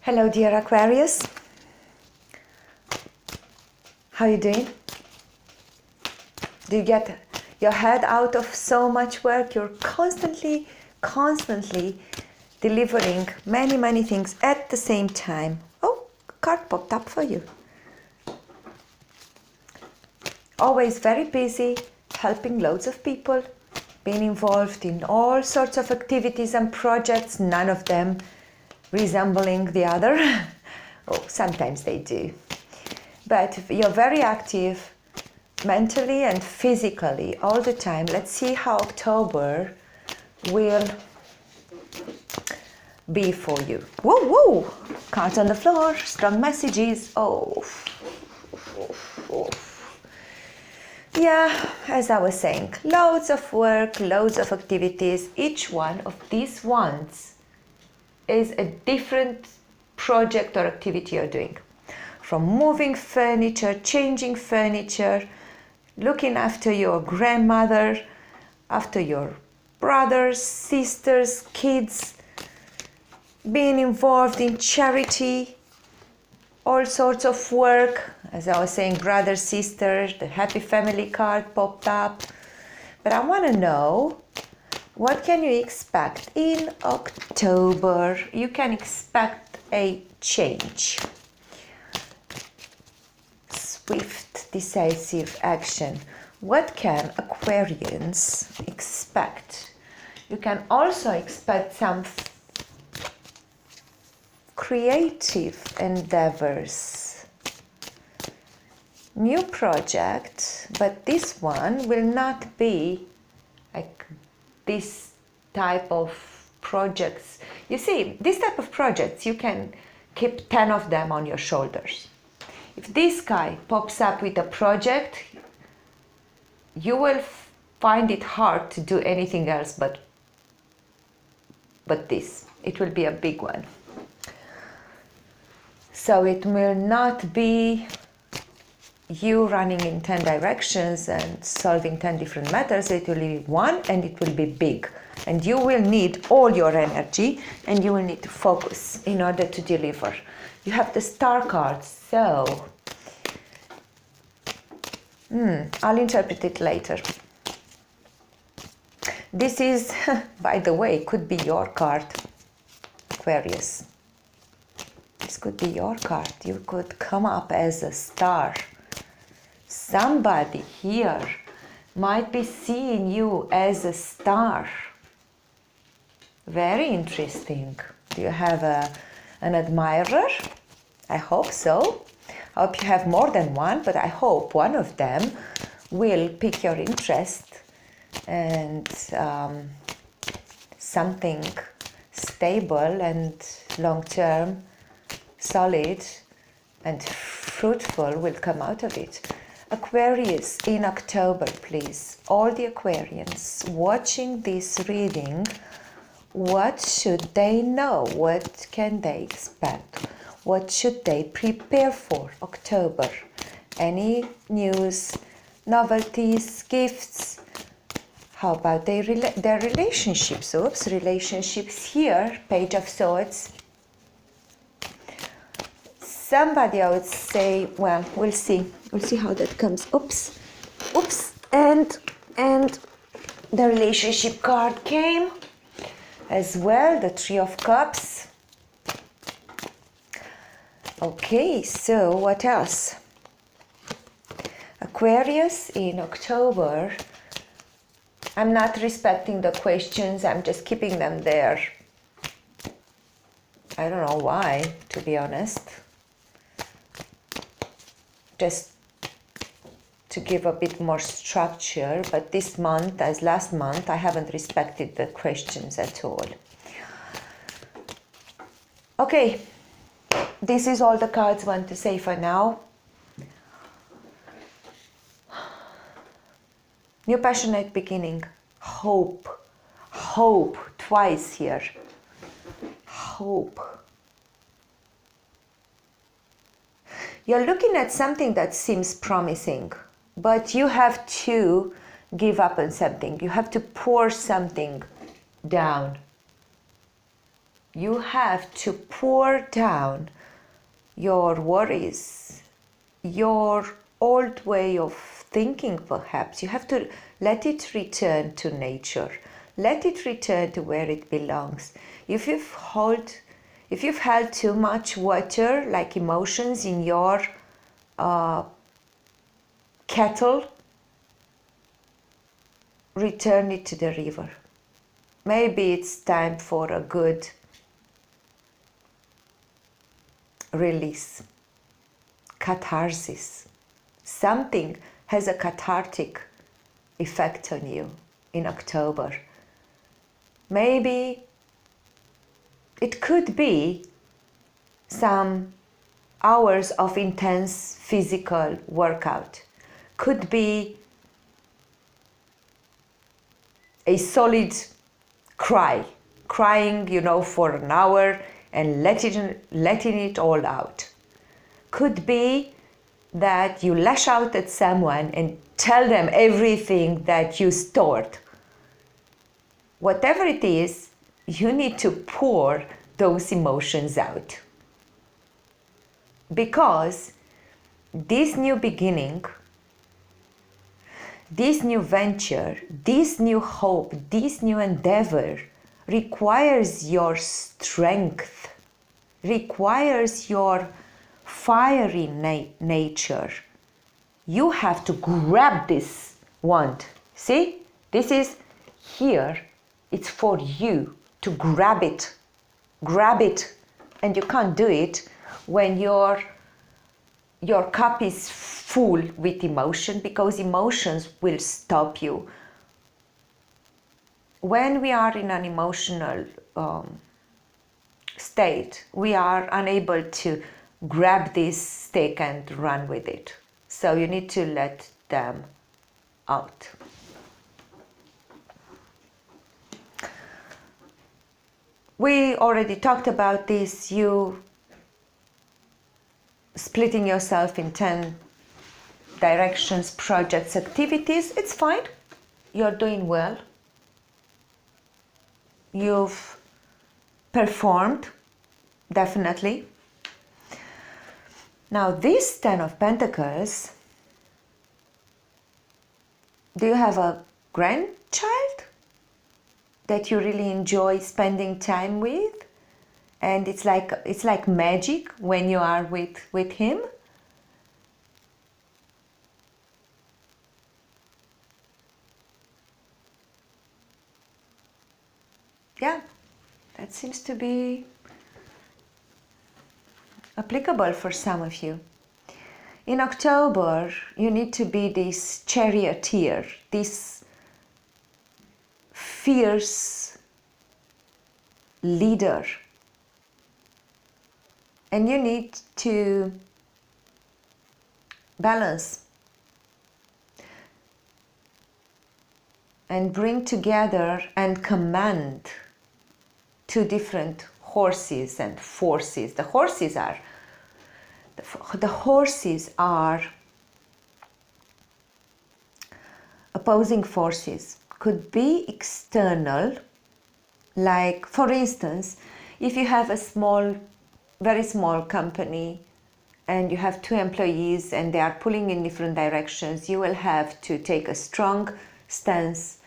Hello dear Aquarius, how are you doing? Do you get your head out of so much work? You're constantly delivering many things at the same time. Oh, a card popped up for you. Always very busy, helping loads of people, being involved in all sorts of activities and projects, none of them resembling the other. Oh, sometimes they do. But you're very active mentally and physically all the time. Let's see how October will be for you. Whoa, whoa! Cards on the floor, strong messages. Oh. Yeah, as I was saying, loads of work, loads of activities. Each one of these ones is a different project or activity you're doing. From moving furniture, changing furniture, looking after your grandmother, after your brothers, sisters, kids, being involved in charity, all sorts of work. As I was saying, brothers, sisters, the happy family card popped up. But I want to know, what can you expect in October? You can expect a change. Swift, decisive action. What can Aquarians expect? You can also expect some creative endeavors. New project, but this one will not be like this type of projects. You see, this type of projects, you can keep 10 of them on your shoulders. If this guy pops up with a project, you will find it hard to do anything else but this. It will be a big one. So it will not be you running in 10 directions and solving 10 different matters. It will be one, and it will be big. And you will need all your energy, and you will need to focus in order to deliver. You have the star cards, so I'll interpret it later. This is, by the way, could be your card, Aquarius. This could be your card. You could come up as a star. Somebody here might be seeing you as a star. Very interesting. Do you have an admirer? I hope so. I hope you have more than one, but I hope one of them will pique your interest and something stable and long-term, solid and fruitful will come out of it. Aquarius in October, please. All the Aquarians watching this reading, what should they know? What can they expect? What should they prepare for October? Any news, novelties, gifts? How about their relationships? Oops, relationships here, Page of Swords. Somebody, I would say, well, we'll see. We'll see how that comes. Oops, oops, and the relationship card came as well, the Three of Cups. Okay, so what else? Aquarius in October. I'm not respecting the questions, I'm just keeping them there. I don't know why, to be honest. Just to give a bit more structure, but this month, as last month, I haven't respected the questions at all. Okay, this is all the cards want to say for now. New passionate beginning. Hope. Hope. Twice here. Hope. You're looking at something that seems promising, but you have to give up on something. You have to pour something down. You have to pour down your worries, your old way of thinking perhaps. You have to let it return to nature. Let it return to where it belongs. If you've held too much water, like emotions, in your kettle, return it to the river. Maybe it's time for a good release, catharsis. Something has a cathartic effect on you in October. Maybe it could be some hours of intense physical workout. Could be a solid crying, for an hour and letting it all out. Could be that you lash out at someone and tell them everything that you stored. Whatever it is, you need to pour those emotions out. Because this new beginning, this new venture, this new hope, this new endeavor requires your strength, requires your fiery nature. You have to grab this wand. See? This is here. It's for you to grab it. Grab it. And you can't do it when your cup is full with emotion, because emotions will stop you. When we are in an emotional state, we are unable to grab this stick and run with it. So you need to let them out. We already talked about this, you splitting yourself in 10 directions, projects, activities. It's fine. You're doing well. You've performed, definitely. Now this 10 of Pentacles, do you have a grandchild that you really enjoy spending time with? And it's like magic when you are with him? Yeah, that seems to be applicable for some of you. In October, you need to be this charioteer, this fierce leader. And you need to balance and bring together and command two different horses and forces. The horses are opposing forces. Could be external, like for instance, if you have a very small company and you have 2 employees and they are pulling in different directions, you will have to take a strong stance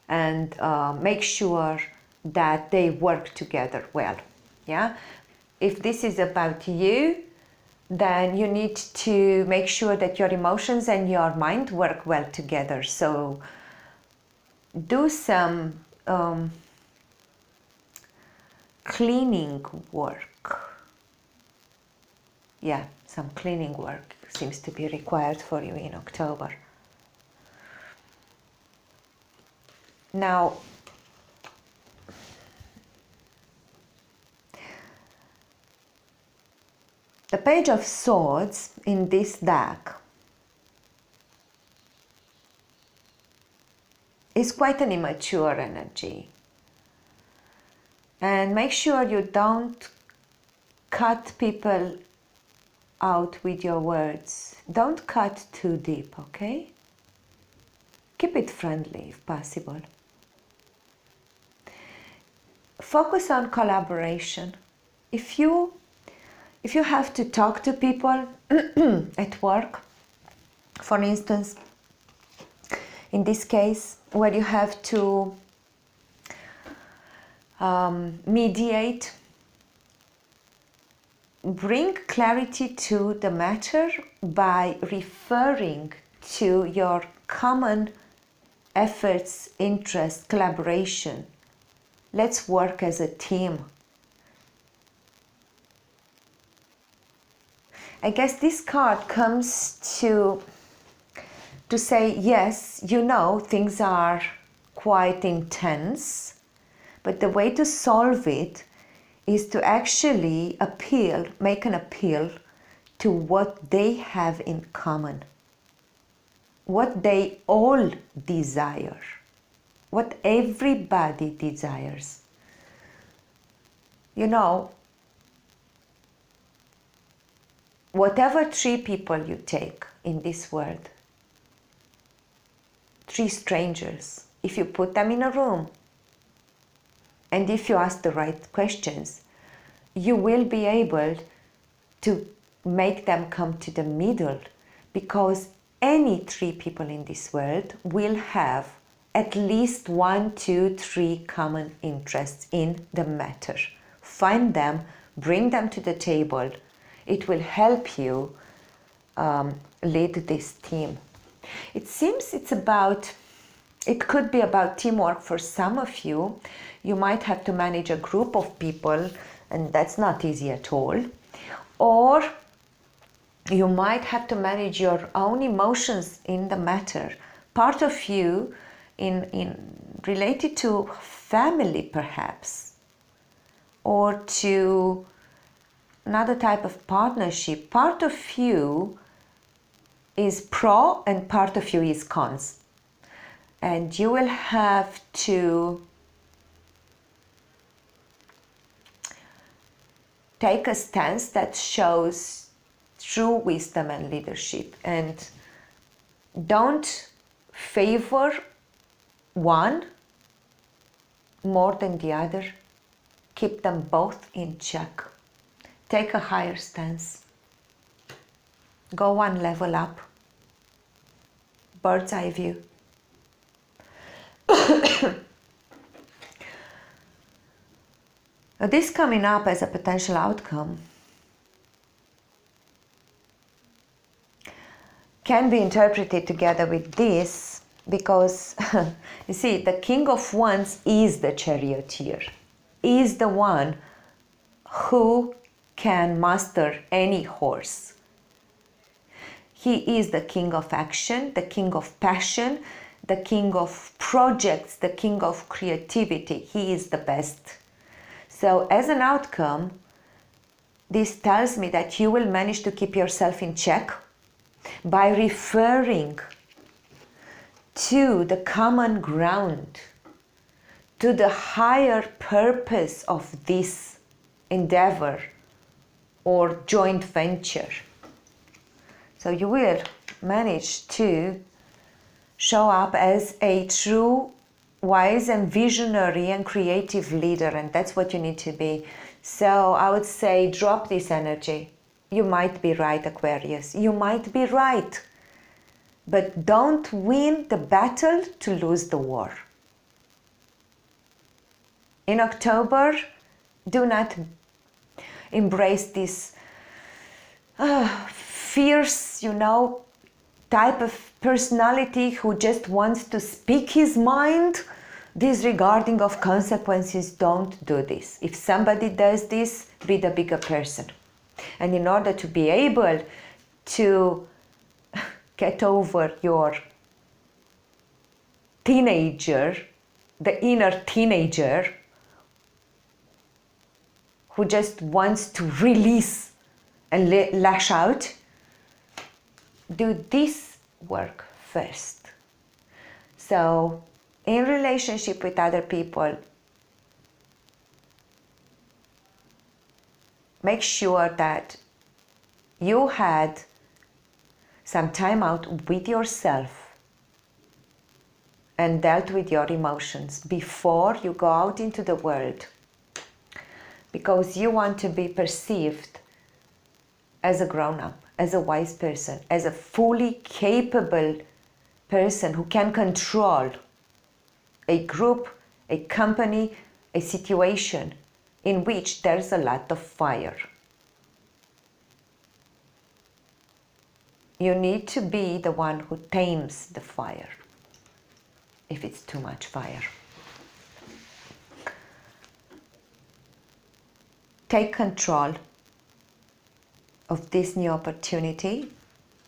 and make sure that they work together well. Yeah. If this is about you, then you need to make sure that your emotions and your mind work well together. So do some cleaning work. Yeah, some cleaning work seems to be required for you in October. Now, the Page of Swords in this deck is quite an immature energy. And make sure you don't cut people out with your words. Don't cut too deep, okay? Keep it friendly if possible. focus on collaboration. If you have to talk to people at work, for instance, in this case, where you have to mediate, bring clarity to the matter by referring to your common efforts, interests, collaboration. Let's work as a team. I guess this card comes to say, yes, you know, things are quite intense, but the way to solve it is to actually make an appeal to what they have in common, what they all desire, what everybody desires. You know, whatever three people you take in this world, three strangers, if you put them in a room and if you ask the right questions, you will be able to make them come to the middle, because any three people in this world will have at least 1, 2, 3 common interests in the matter. Find them, bring them to the table. It will help you lead this team. It seems it could be about teamwork for some of you. You might have to manage a group of people, and that's not easy at all. Or you might have to manage your own emotions in the matter. Part of you in related to family perhaps, or to another type of partnership. Part of you is pro and part of you is cons. And you will have to take a stance that shows true wisdom and leadership, and don't favor one more than the other. Keep them both in check. Take a higher stance. Go one level up. Bird's eye view. This coming up as a potential outcome can be interpreted together with this, because you see, the King of Wands is the charioteer, is the one who can master any horse. He is the king of action, the king of passion, the king of projects, the king of creativity. He is the best. So as an outcome, this tells me that you will manage to keep yourself in check by referring to the common ground, to the higher purpose of this endeavor or joint venture. So you will manage to show up as a true, wise and visionary and creative leader, and that's what you need to be. So I would say drop this energy. You might be right, Aquarius. You might be right. But don't win the battle to lose the war. In October, do not embrace this fierce, type of personality who just wants to speak his mind, disregarding of consequences. Don't do this. If somebody does this, be the bigger person. And in order to be able to get over your teenager, the inner teenager who just wants to release and lash out, do this work first. So in relationship with other people, make sure that you had some time out with yourself and dealt with your emotions before you go out into the world because you want to be perceived as a grown-up, as a wise person, as a fully capable person who can control a group, a company, a situation in which there's a lot of fire. You need to be the one who tames the fire if it's too much fire. Take control of this new opportunity.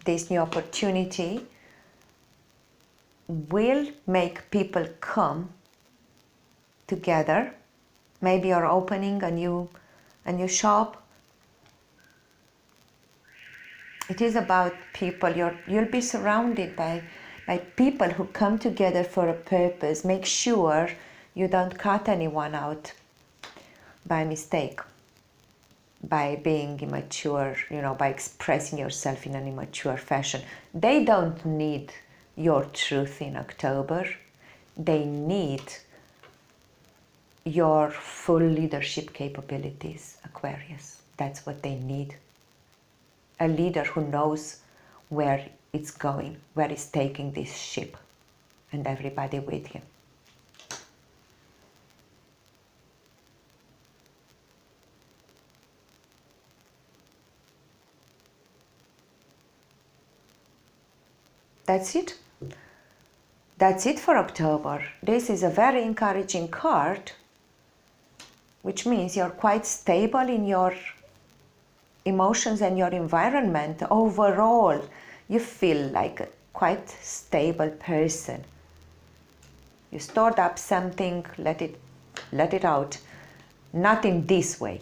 This new opportunity will make people come together. Maybe you're opening a new shop. It is about people. You'll be surrounded by people who come together for a purpose. Make sure you don't cut anyone out by mistake, by being immature, by expressing yourself in an immature fashion. They don't need your truth in October. They need your full leadership capabilities, Aquarius. That's what they need. A leader who knows where it's going, where it's taking this ship, and everybody with him. That's it. That's it for October. This is a very encouraging card, which means you're quite stable in your emotions and your environment. Overall, you feel like a quite stable person. You stored up something, let it out. Not in this way.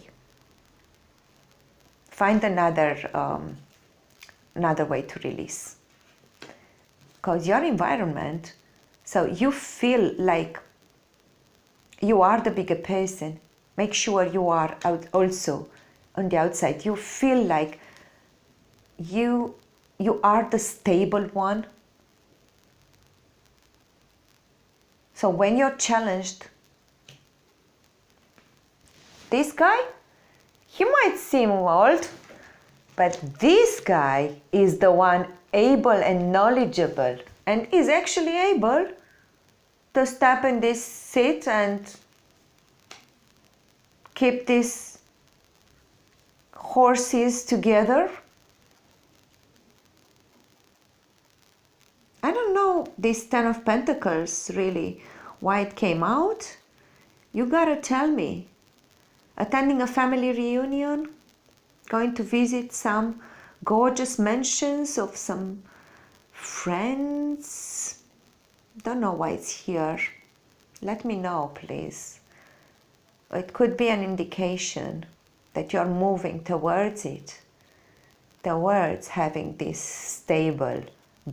Find another way to release. Because your environment, so you feel like you are the bigger person. Make sure you are out also on the outside. You feel like you are the stable one. So when you're challenged, this guy, he might seem old, but this guy is the one able and knowledgeable and is actually able to step in this seat and keep these horses together. I don't know this Ten of Pentacles really, why it came out. You gotta tell me. Attending a family reunion, going to visit some gorgeous mansions of some friends. Don't know why it's here. Let me know, please. It could be an indication that you're moving towards it, towards having this stable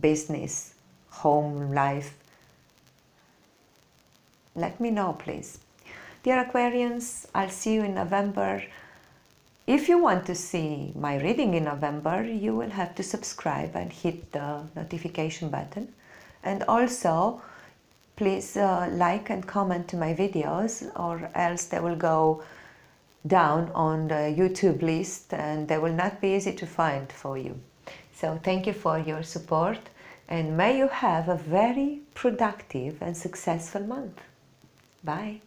business, home life. Let me know, please. Dear Aquarians, I'll see you in November. If you want to see my reading in November, you will have to subscribe and hit the notification button. And also, please like and comment to my videos, or else they will go down on the YouTube list and they will not be easy to find for you. So thank you for your support, and may you have a very productive and successful month. Bye.